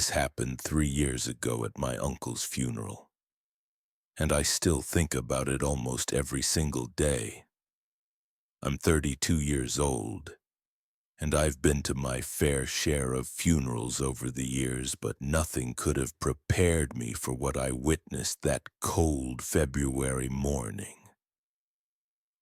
This happened 3 years ago at my uncle's funeral, and I still think about it almost every single day. I'm 32 years old, and I've been to my fair share of funerals over the years, but nothing could have prepared me for what I witnessed that cold February morning.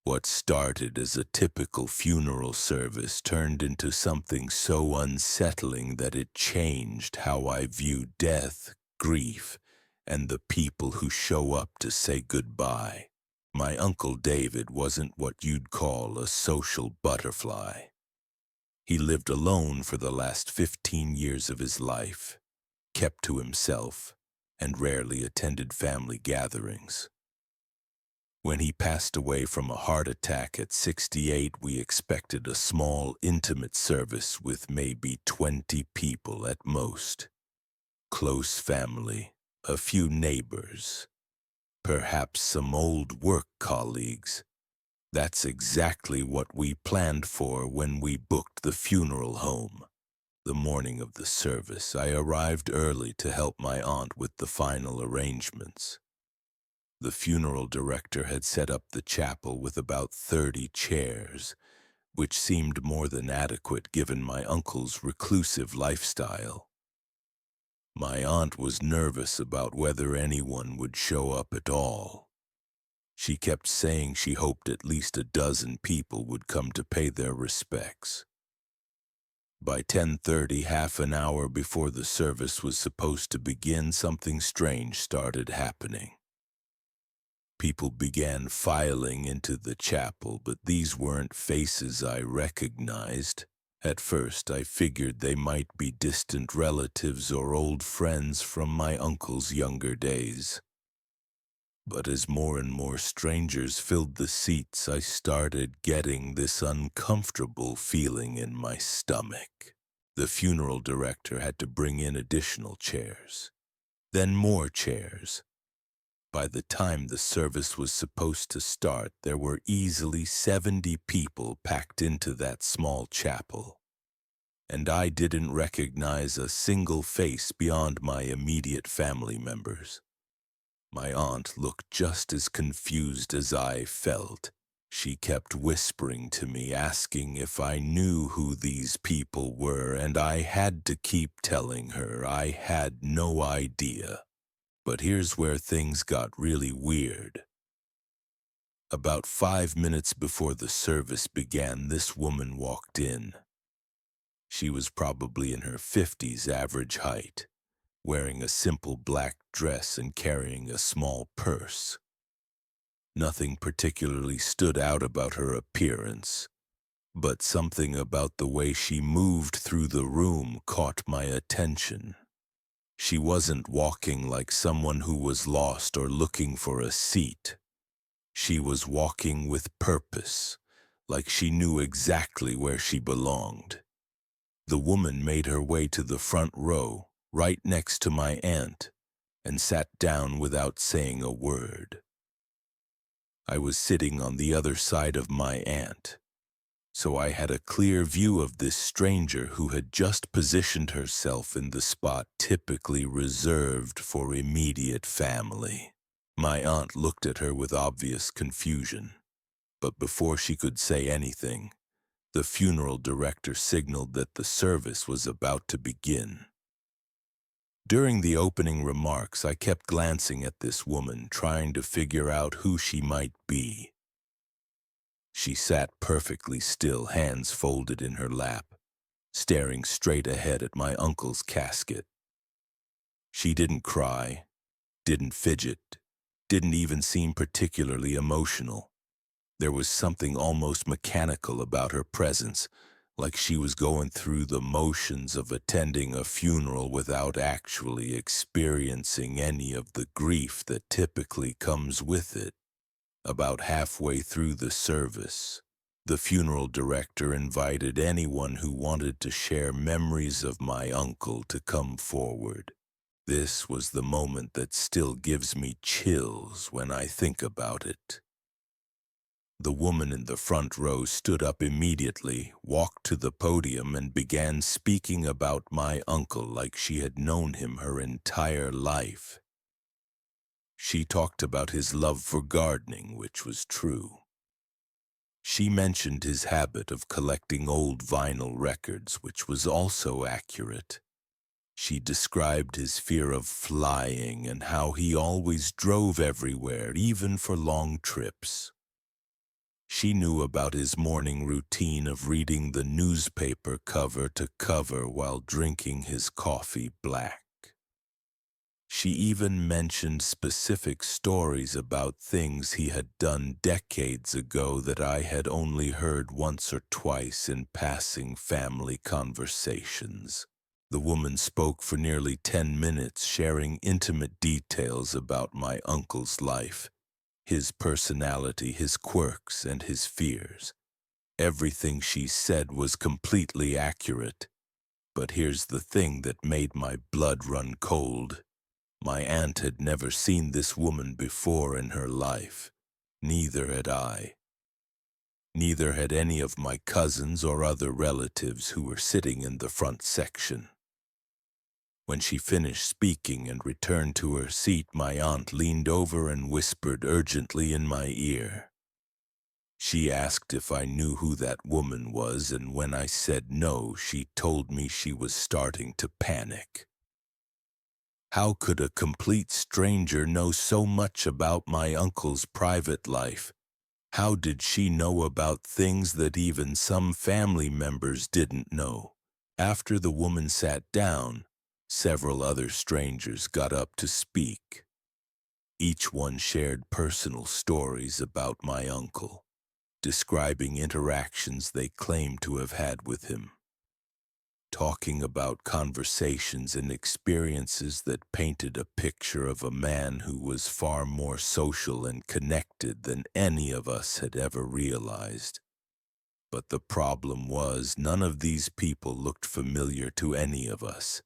What started as a typical funeral service turned into something so unsettling that it changed how I view death, grief, and the people who show up to say goodbye. My Uncle David wasn't what you'd call a social butterfly. He lived alone for the last 15 years of his life, kept to himself, and rarely attended family gatherings. When he passed away from a heart attack at 68, we expected a small, intimate service with maybe 20 people at most. Close family, a few neighbors, perhaps some old work colleagues. That's exactly what we planned for when we booked the funeral home. The morning of the service, I arrived early to help my aunt with the final arrangements. The funeral director had set up the chapel with about 30 chairs, which seemed more than adequate given my uncle's reclusive lifestyle. My aunt was nervous about whether anyone would show up at all. She kept saying she hoped at least a dozen people would come to pay their respects. By 10:30, half an hour before the service was supposed to begin, something strange started happening. People began filing into the chapel, but these weren't faces I recognized. At first, I figured they might be distant relatives or old friends from my uncle's younger days. But as more and more strangers filled the seats, I started getting this uncomfortable feeling in my stomach. The funeral director had to bring in additional chairs, then more chairs. By the time the service was supposed to start, there were easily 70 people packed into that small chapel, and I didn't recognize a single face beyond my immediate family members. My aunt looked just as confused as I felt. She kept whispering to me, asking if I knew who these people were, and I had to keep telling her I had no idea. But here's where things got really weird. About 5 minutes before the service began, this woman walked in. She was probably in her 50s average height, wearing a simple black dress and carrying a small purse. Nothing particularly stood out about her appearance, but something about the way she moved through the room caught my attention. She wasn't walking like someone who was lost or looking for a seat. She was walking with purpose, like she knew exactly where she belonged. The woman made her way to the front row, right next to my aunt, and sat down without saying a word. I was sitting on the other side of my aunt, so I had a clear view of this stranger who had just positioned herself in the spot typically reserved for immediate family. My aunt looked at her with obvious confusion, but before she could say anything, the funeral director signaled that the service was about to begin. During the opening remarks, I kept glancing at this woman, trying to figure out who she might be. She sat perfectly still, hands folded in her lap, staring straight ahead at my uncle's casket. She didn't cry, didn't fidget, didn't even seem particularly emotional. There was something almost mechanical about her presence, like she was going through the motions of attending a funeral without actually experiencing any of the grief that typically comes with it. About halfway through the service, the funeral director invited anyone who wanted to share memories of my uncle to come forward. This was the moment that still gives me chills when I think about it. The woman in the front row stood up immediately, walked to the podium, and began speaking about my uncle like she had known him her entire life. She talked about his love for gardening, which was true. She mentioned his habit of collecting old vinyl records, which was also accurate. She described his fear of flying and how he always drove everywhere, even for long trips. She knew about his morning routine of reading the newspaper cover to cover while drinking his coffee black. She even mentioned specific stories about things he had done decades ago that I had only heard once or twice in passing family conversations. The woman spoke for nearly 10 minutes, sharing intimate details about my uncle's life, his personality, his quirks, and his fears. Everything she said was completely accurate. But here's the thing that made my blood run cold. My aunt had never seen this woman before in her life. Neither had I. Neither had any of my cousins or other relatives who were sitting in the front section. When she finished speaking and returned to her seat, my aunt leaned over and whispered urgently in my ear. She asked if I knew who that woman was, and when I said no, she told me she was starting to panic. How could a complete stranger know so much about my uncle's private life? How did she know about things that even some family members didn't know? After the woman sat down, several other strangers got up to speak. Each one shared personal stories about my uncle, describing interactions they claimed to have had with him, talking about conversations and experiences that painted a picture of a man who was far more social and connected than any of us had ever realized. But the problem was, none of these people looked familiar to any of us.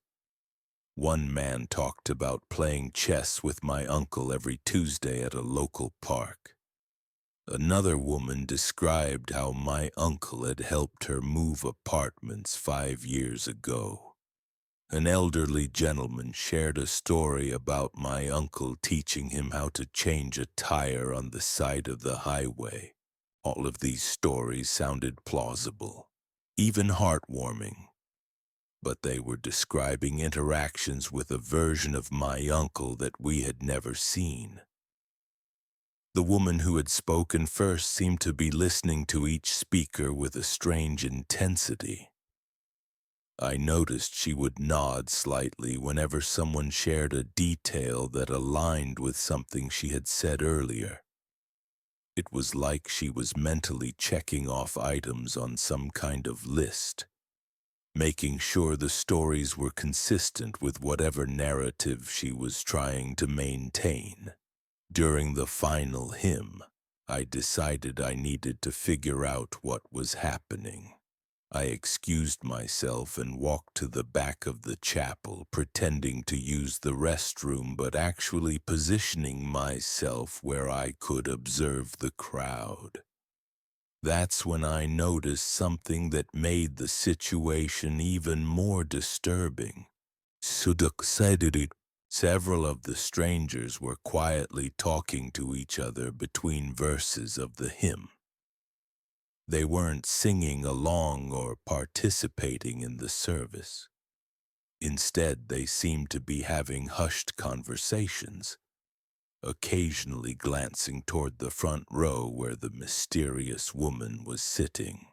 One man talked about playing chess with my uncle every Tuesday at a local park. Another woman described how my uncle had helped her move apartments 5 years ago. An elderly gentleman shared a story about my uncle teaching him how to change a tire on the side of the highway. All of these stories sounded plausible, even heartwarming, but they were describing interactions with a version of my uncle that we had never seen. The woman who had spoken first seemed to be listening to each speaker with a strange intensity. I noticed she would nod slightly whenever someone shared a detail that aligned with something she had said earlier. It was like she was mentally checking off items on some kind of list, making sure the stories were consistent with whatever narrative she was trying to maintain. During the final hymn, I decided I needed to figure out what was happening. I excused myself and walked to the back of the chapel, pretending to use the restroom but actually positioning myself where I could observe the crowd. That's when I noticed something that made the situation even more disturbing. Several of the strangers were quietly talking to each other between verses of the hymn. They weren't singing along or participating in the service. Instead, they seemed to be having hushed conversations, occasionally glancing toward the front row where the mysterious woman was sitting.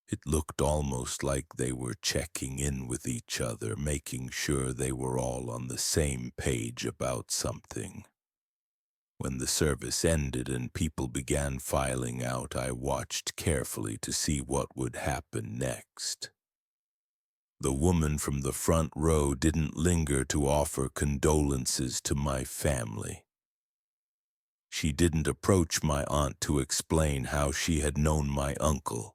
It looked almost like they were checking in with each other, making sure they were all on the same page about something. When the service ended and people began filing out, I watched carefully to see what would happen next. The woman from the front row didn't linger to offer condolences to my family. She didn't approach my aunt to explain how she had known my uncle.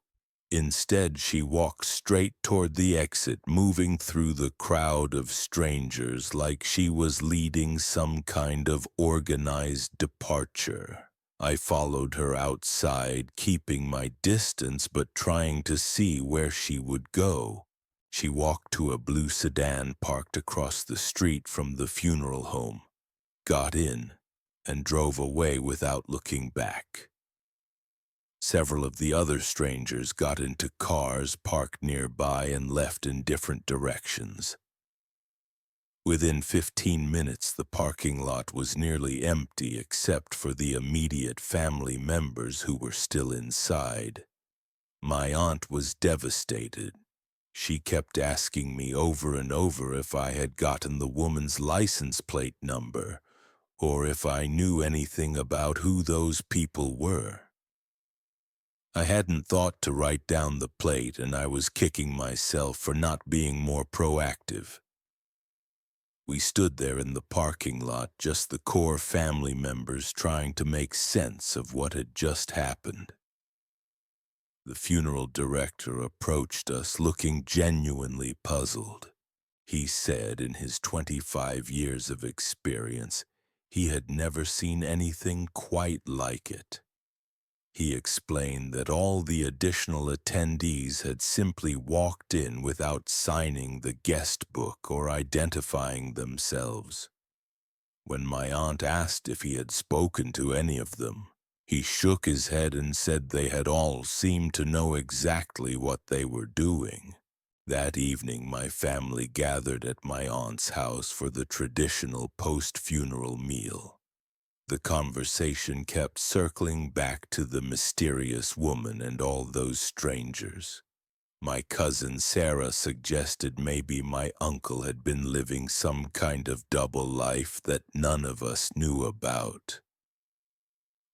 Instead, she walked straight toward the exit, moving through the crowd of strangers like she was leading some kind of organized departure. I followed her outside, keeping my distance but trying to see where she would go. She walked to a blue sedan parked across the street from the funeral home, got in, and drove away without looking back. Several of the other strangers got into cars parked nearby and left in different directions. Within 15 minutes, the parking lot was nearly empty except for the immediate family members who were still inside. My aunt was devastated. She kept asking me over and over if I had gotten the woman's license plate number or if I knew anything about who those people were. I hadn't thought to write down the plate, and I was kicking myself for not being more proactive. We stood there in the parking lot, just the core family members trying to make sense of what had just happened. The funeral director approached us looking genuinely puzzled. He said in his 25 years of experience, he had never seen anything quite like it. He explained that all the additional attendees had simply walked in without signing the guest book or identifying themselves. When my aunt asked if he had spoken to any of them, he shook his head and said they had all seemed to know exactly what they were doing. That evening, my family gathered at my aunt's house for the traditional post-funeral meal. The conversation kept circling back to the mysterious woman and all those strangers. My cousin Sarah suggested maybe my uncle had been living some kind of double life that none of us knew about.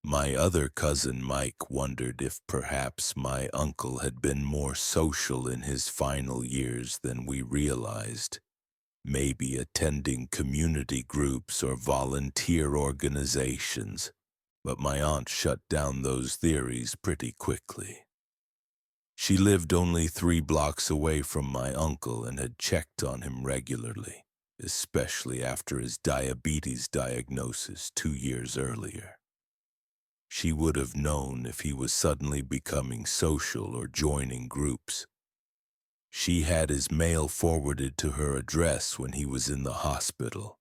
My other cousin Mike wondered if perhaps my uncle had been more social in his final years than we realized. Maybe attending community groups or volunteer organizations, but my aunt shut down those theories pretty quickly. She lived only 3 blocks away from my uncle and had checked on him regularly, especially after his diabetes diagnosis 2 years earlier. She would have known if he was suddenly becoming social or joining groups. She had his mail forwarded to her address when he was in the hospital,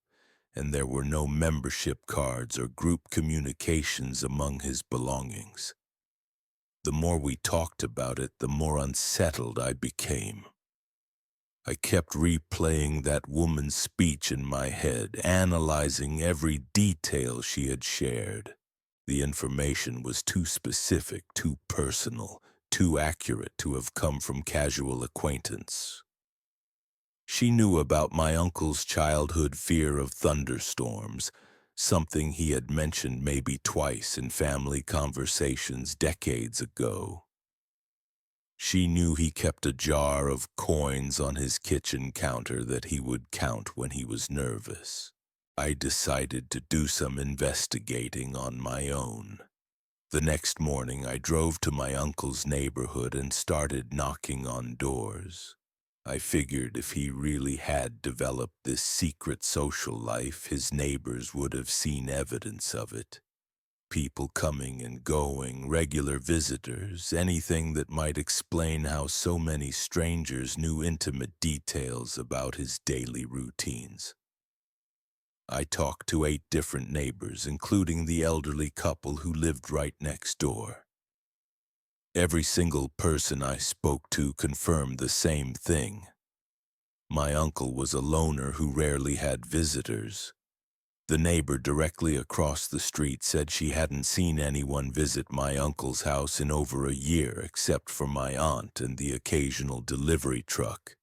and there were no membership cards or group communications among his belongings. The more we talked about it, the more unsettled I became. I kept replaying that woman's speech in my head, analyzing every detail she had shared. The information was too specific, too personal, too accurate to have come from casual acquaintance. She knew about my uncle's childhood fear of thunderstorms, something he had mentioned maybe twice in family conversations decades ago. She knew he kept a jar of coins on his kitchen counter that he would count when he was nervous. I decided to do some investigating on my own. The next morning, I drove to my uncle's neighborhood and started knocking on doors. I figured if he really had developed this secret social life, his neighbors would have seen evidence of it. People coming and going, regular visitors, anything that might explain how so many strangers knew intimate details about his daily routines. I talked to 8 different neighbors, including the elderly couple who lived right next door. Every single person I spoke to confirmed the same thing. My uncle was a loner who rarely had visitors. The neighbor directly across the street said she hadn't seen anyone visit my uncle's house in over a year except for my aunt and the occasional delivery truck.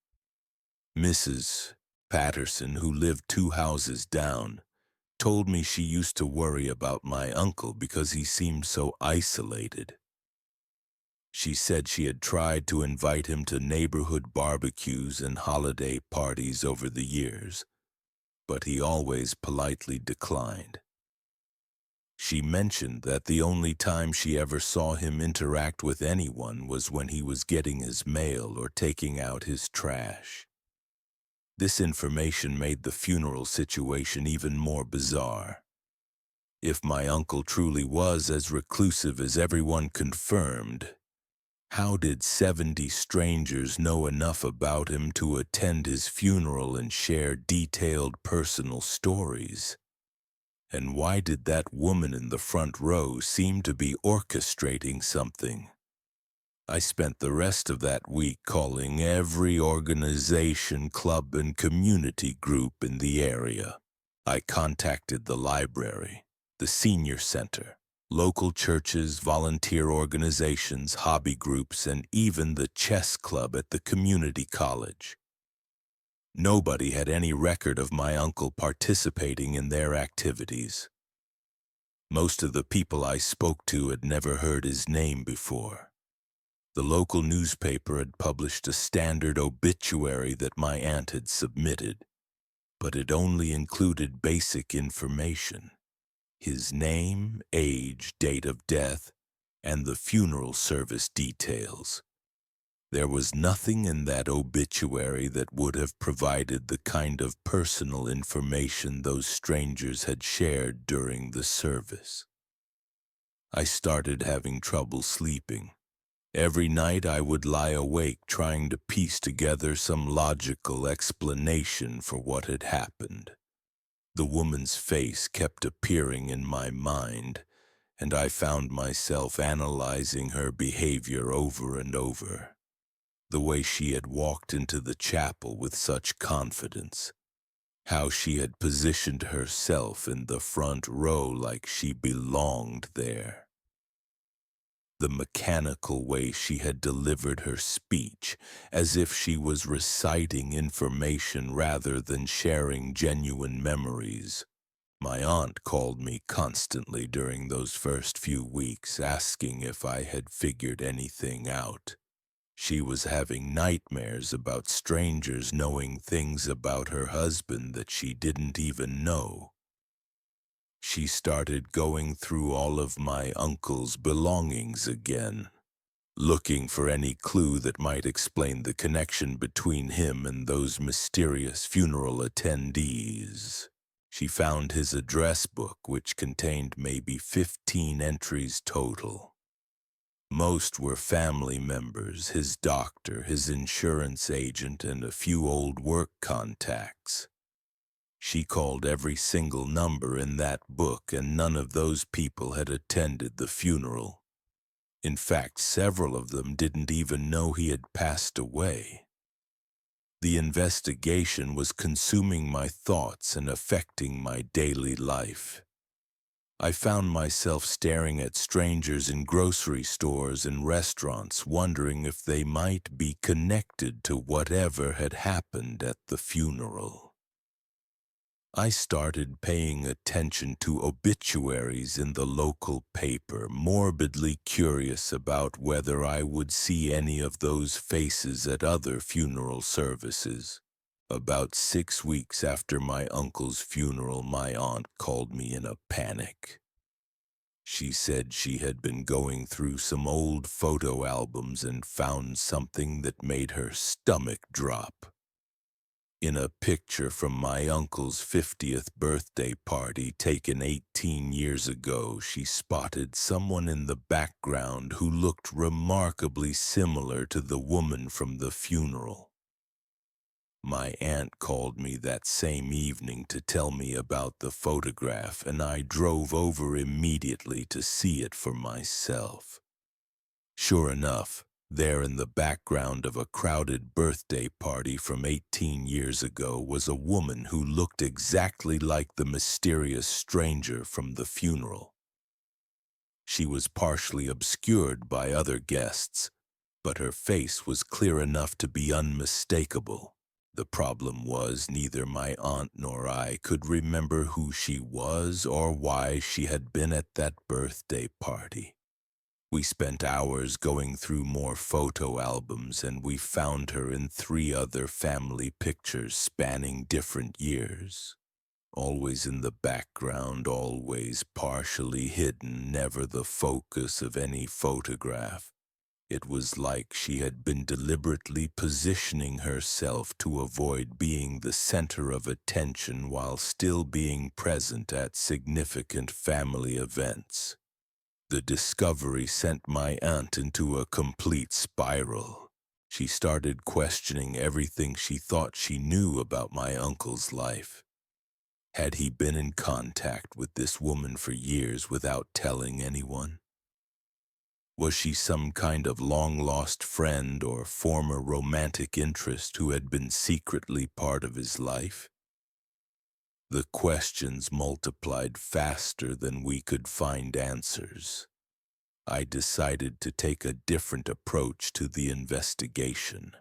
Mrs. Patterson, who lived 2 houses down, told me she used to worry about my uncle because he seemed so isolated. She said she had tried to invite him to neighborhood barbecues and holiday parties over the years, but he always politely declined. She mentioned that the only time she ever saw him interact with anyone was when he was getting his mail or taking out his trash. This information made the funeral situation even more bizarre. If my uncle truly was as reclusive as everyone confirmed, how did 70 strangers know enough about him to attend his funeral and share detailed personal stories? And why did that woman in the front row seem to be orchestrating something? I spent the rest of that week calling every organization, club, and community group in the area. I contacted the library, the senior center, local churches, volunteer organizations, hobby groups, and even the chess club at the community college. Nobody had any record of my uncle participating in their activities. Most of the people I spoke to had never heard his name before. The local newspaper had published a standard obituary that my aunt had submitted, but it only included basic information: his name, age, date of death, and the funeral service details. There was nothing in that obituary that would have provided the kind of personal information those strangers had shared during the service. I started having trouble sleeping. Every night I would lie awake trying to piece together some logical explanation for what had happened. The woman's face kept appearing in my mind, and I found myself analyzing her behavior over and over. The way she had walked into the chapel with such confidence, how she had positioned herself in the front row like she belonged there. The mechanical way she had delivered her speech, as if she was reciting information rather than sharing genuine memories. My aunt called me constantly during those first few weeks, asking if I had figured anything out. She was having nightmares about strangers knowing things about her husband that she didn't even know. She started going through all of my uncle's belongings again, looking for any clue that might explain the connection between him and those mysterious funeral attendees. She found his address book, which contained maybe 15 entries total. Most were family members, his doctor, his insurance agent, and a few old work contacts. She called every single number in that book, and none of those people had attended the funeral. In fact, several of them didn't even know he had passed away. The investigation was consuming my thoughts and affecting my daily life. I found myself staring at strangers in grocery stores and restaurants, wondering if they might be connected to whatever had happened at the funeral. I started paying attention to obituaries in the local paper, morbidly curious about whether I would see any of those faces at other funeral services. About 6 weeks after my uncle's funeral, my aunt called me in a panic. She said she had been going through some old photo albums and found something that made her stomach drop. In a picture from my uncle's 50th birthday party taken 18 years ago, she spotted someone in the background who looked remarkably similar to the woman from the funeral. My aunt called me that same evening to tell me about the photograph, and I drove over immediately to see it for myself. Sure enough, there in the background of a crowded birthday party from 18 years ago was a woman who looked exactly like the mysterious stranger from the funeral. She was partially obscured by other guests, but her face was clear enough to be unmistakable. The problem was neither my aunt nor I could remember who she was or why she had been at that birthday party. We spent hours going through more photo albums, and we found her in 3 other family pictures spanning different years. Always in the background, always partially hidden, never the focus of any photograph. It was like she had been deliberately positioning herself to avoid being the center of attention while still being present at significant family events. The discovery sent my aunt into a complete spiral. She started questioning everything she thought she knew about my uncle's life. Had he been in contact with this woman for years without telling anyone? Was she some kind of long-lost friend or former romantic interest who had been secretly part of his life? The questions multiplied faster than we could find answers. I decided to take a different approach to the investigation.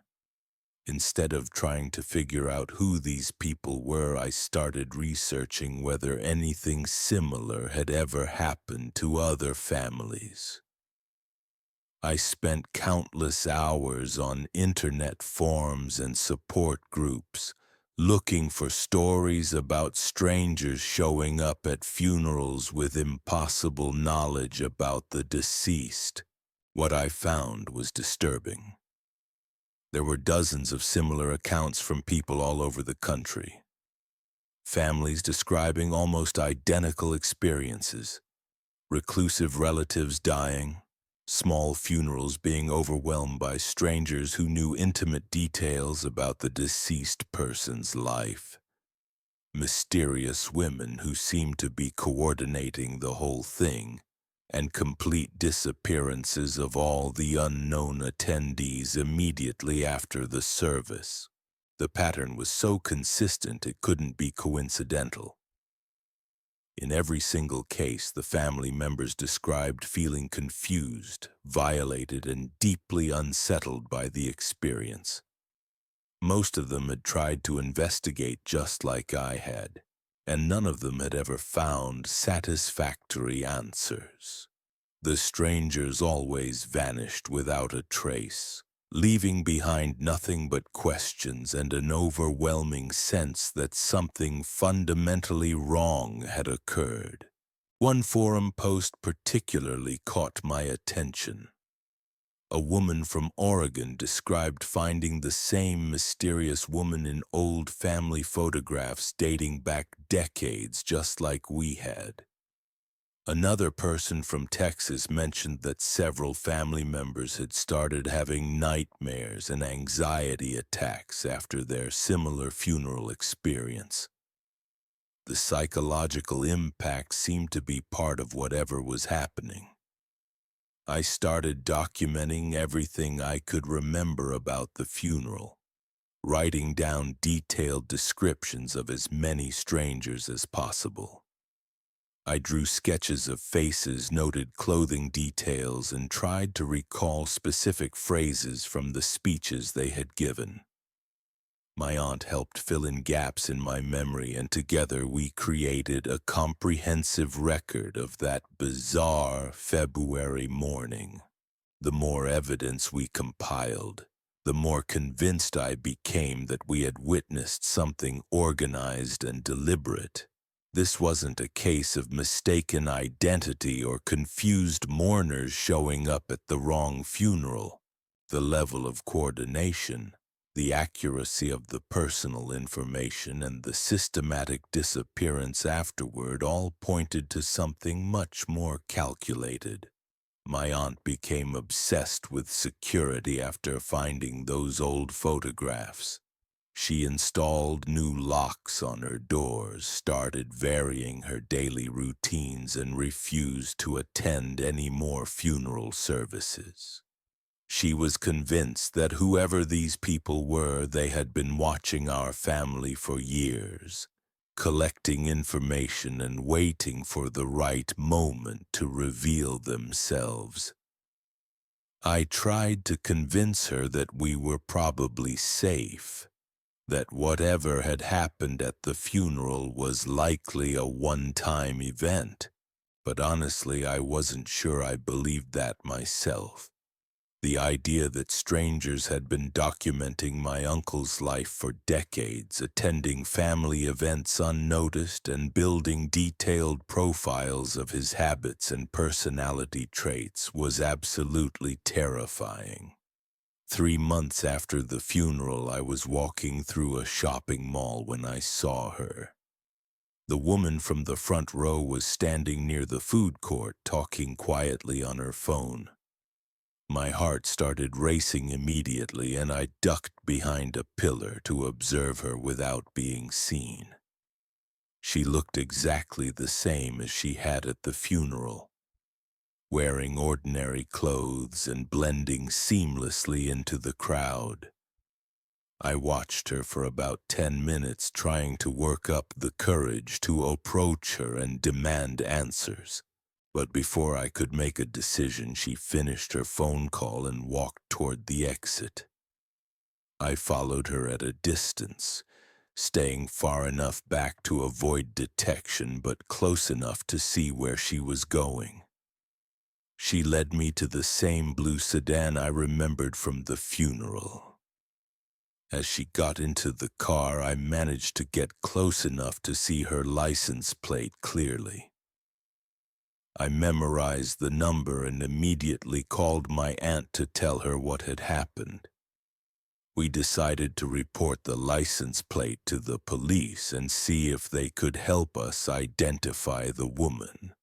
Instead of trying to figure out who these people were, I started researching whether anything similar had ever happened to other families. I spent countless hours on internet forums and support groups, looking for stories about strangers showing up at funerals with impossible knowledge about the deceased. What I found was disturbing. There were dozens of similar accounts from people all over the country. Families describing almost identical experiences. Reclusive relatives dying, small funerals being overwhelmed by strangers who knew intimate details about the deceased person's life. Mysterious women who seemed to be coordinating the whole thing, and complete disappearances of all the unknown attendees immediately after the service. The pattern was so consistent it couldn't be coincidental. In every single case, the family members described feeling confused, violated, and deeply unsettled by the experience. Most of them had tried to investigate just like I had, and none of them had ever found satisfactory answers. The strangers always vanished without a trace, leaving behind nothing but questions and an overwhelming sense that something fundamentally wrong had occurred. One forum post particularly caught my attention. A woman from Oregon described finding the same mysterious woman in old family photographs dating back decades, just like we had. Another person from Texas mentioned that several family members had started having nightmares and anxiety attacks after their similar funeral experience. The psychological impact seemed to be part of whatever was happening. I started documenting everything I could remember about the funeral, writing down detailed descriptions of as many strangers as possible. I drew sketches of faces, noted clothing details, and tried to recall specific phrases from the speeches they had given. My aunt helped fill in gaps in my memory, and together we created a comprehensive record of that bizarre February morning. The more evidence we compiled, the more convinced I became that we had witnessed something organized and deliberate. This wasn't a case of mistaken identity or confused mourners showing up at the wrong funeral. The level of coordination, the accuracy of the personal information, and the systematic disappearance afterward all pointed to something much more calculated. My aunt became obsessed with security after finding those old photographs. She installed new locks on her doors, started varying her daily routines, and refused to attend any more funeral services. She was convinced that whoever these people were, they had been watching our family for years, collecting information and waiting for the right moment to reveal themselves. I tried to convince her that we were probably safe, that whatever had happened at the funeral was likely a one-time event, but honestly, I wasn't sure I believed that myself. The idea that strangers had been documenting my uncle's life for decades, attending family events unnoticed and building detailed profiles of his habits and personality traits was absolutely terrifying. 3 months after the funeral, I was walking through a shopping mall when I saw her. The woman from the front row was standing near the food court, talking quietly on her phone. My heart started racing immediately, and I ducked behind a pillar to observe her without being seen. She looked exactly the same as she had at the funeral, wearing ordinary clothes and blending seamlessly into the crowd. I watched her for about 10 minutes, trying to work up the courage to approach her and demand answers. But before I could make a decision, she finished her phone call and walked toward the exit. I followed her at a distance, staying far enough back to avoid detection but close enough to see where she was going. She led me to the same blue sedan I remembered from the funeral. As she got into the car, I managed to get close enough to see her license plate clearly. I memorized the number and immediately called my aunt to tell her what had happened. We decided to report the license plate to the police and see if they could help us identify the woman.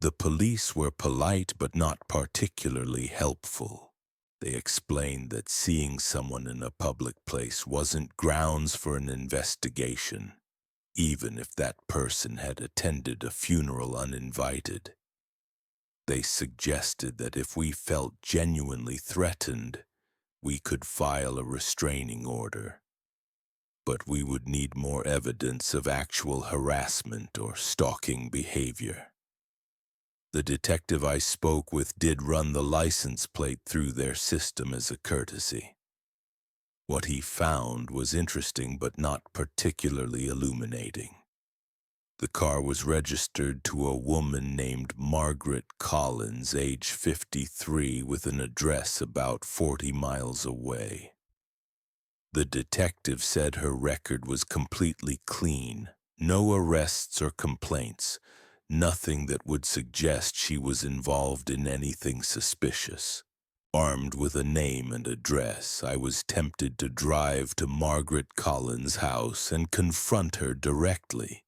The police were polite but not particularly helpful. They explained that seeing someone in a public place wasn't grounds for an investigation, even if that person had attended a funeral uninvited. They suggested that if we felt genuinely threatened, we could file a restraining order. But we would need more evidence of actual harassment or stalking behavior. The detective I spoke with did run the license plate through their system as a courtesy. What he found was interesting but not particularly illuminating. The car was registered to a woman named Margaret Collins, age 53, with an address about 40 miles away. The detective said her record was completely clean, no arrests or complaints, nothing that would suggest she was involved in anything suspicious. Armed with a name and address, I was tempted to drive to Margaret Collins' house and confront her directly.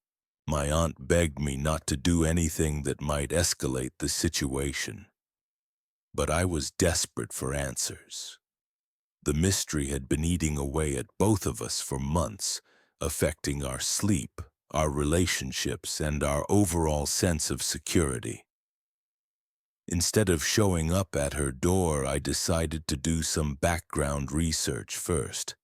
My aunt begged me not to do anything that might escalate the situation. But I was desperate for answers. The mystery had been eating away at both of us for months, affecting our sleep, our relationships, and our overall sense of security. Instead of showing up at her door, I decided to do some background research first.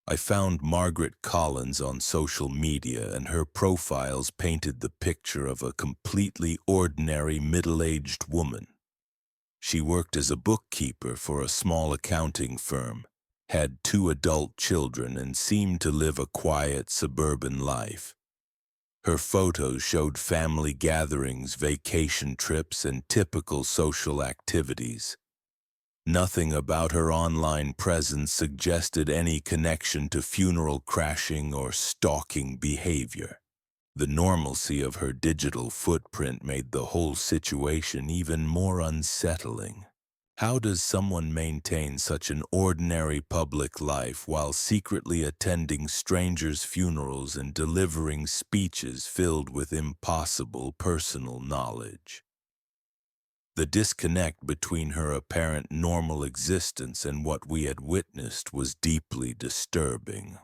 I found Margaret Collins on social media, and her profiles painted the picture of a completely ordinary middle-aged woman. She worked as a bookkeeper for a small accounting firm, had 2 adult children, and seemed to live a quiet suburban life. Her photos showed family gatherings, vacation trips, and typical social activities. Nothing about her online presence suggested any connection to funeral crashing or stalking behavior. The normalcy of her digital footprint made the whole situation even more unsettling. How does someone maintain such an ordinary public life while secretly attending strangers' funerals and delivering speeches filled with impossible personal knowledge? The disconnect between her apparent normal existence and what we had witnessed was deeply disturbing.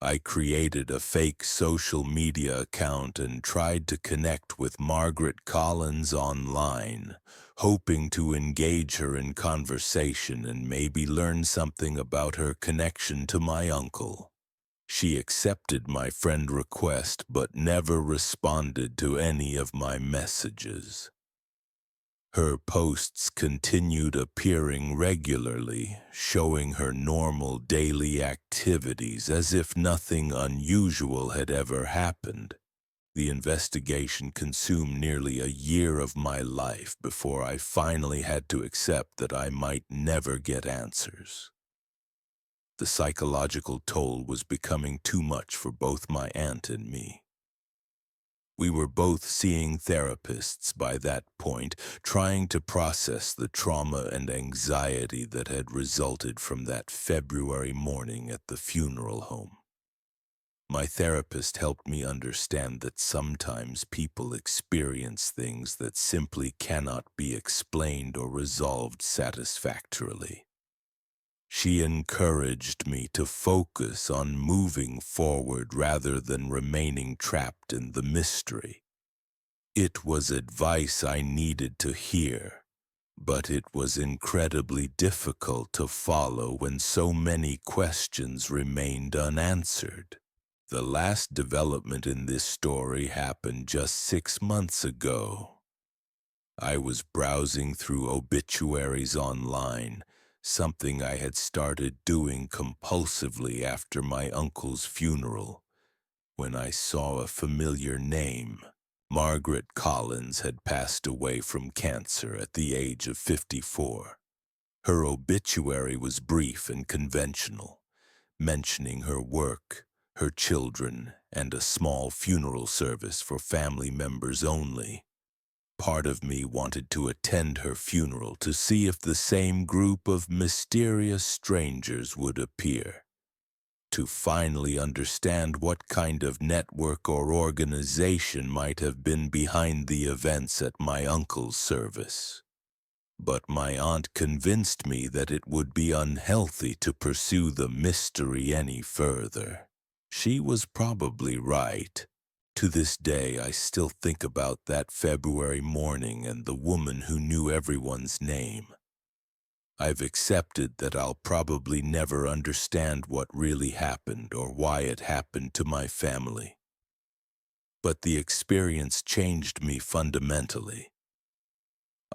I created a fake social media account and tried to connect with Margaret Collins online, hoping to engage her in conversation and maybe learn something about her connection to my uncle. She accepted my friend request but never responded to any of my messages. Her posts continued appearing regularly, showing her normal daily activities as if nothing unusual had ever happened. The investigation consumed nearly a year of my life before I finally had to accept that I might never get answers. The psychological toll was becoming too much for both my aunt and me. We were both seeing therapists by that point, trying to process the trauma and anxiety that had resulted from that February morning at the funeral home. My therapist helped me understand that sometimes people experience things that simply cannot be explained or resolved satisfactorily. She encouraged me to focus on moving forward rather than remaining trapped in the mystery. It was advice I needed to hear, but it was incredibly difficult to follow when so many questions remained unanswered. The last development in this story happened just 6 months ago. I was browsing through obituaries online, something I had started doing compulsively after my uncle's funeral, when I saw a familiar name. Margaret Collins had passed away from cancer at the age of 54. Her obituary was brief and conventional, mentioning her work, her children, and a small funeral service for family members only. Part of me wanted to attend her funeral to see if the same group of mysterious strangers would appear, to finally understand what kind of network or organization might have been behind the events at my uncle's service. But my aunt convinced me that it would be unhealthy to pursue the mystery any further. She was probably right. To this day, I still think about that February morning and the woman who knew everyone's name. I've accepted that I'll probably never understand what really happened or why it happened to my family. But the experience changed me fundamentally.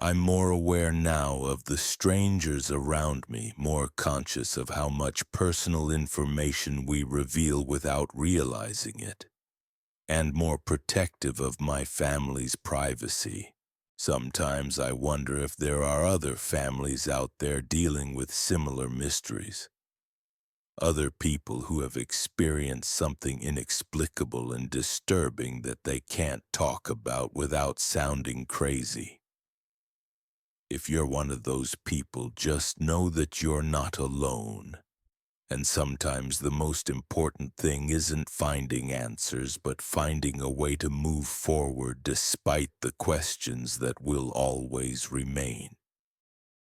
I'm more aware now of the strangers around me, more conscious of how much personal information we reveal without realizing it, and more protective of my family's privacy. Sometimes I wonder if there are other families out there dealing with similar mysteries. Other people who have experienced something inexplicable and disturbing that they can't talk about without sounding crazy. If you're one of those people, just know that you're not alone. And sometimes the most important thing isn't finding answers, but finding a way to move forward despite the questions that will always remain.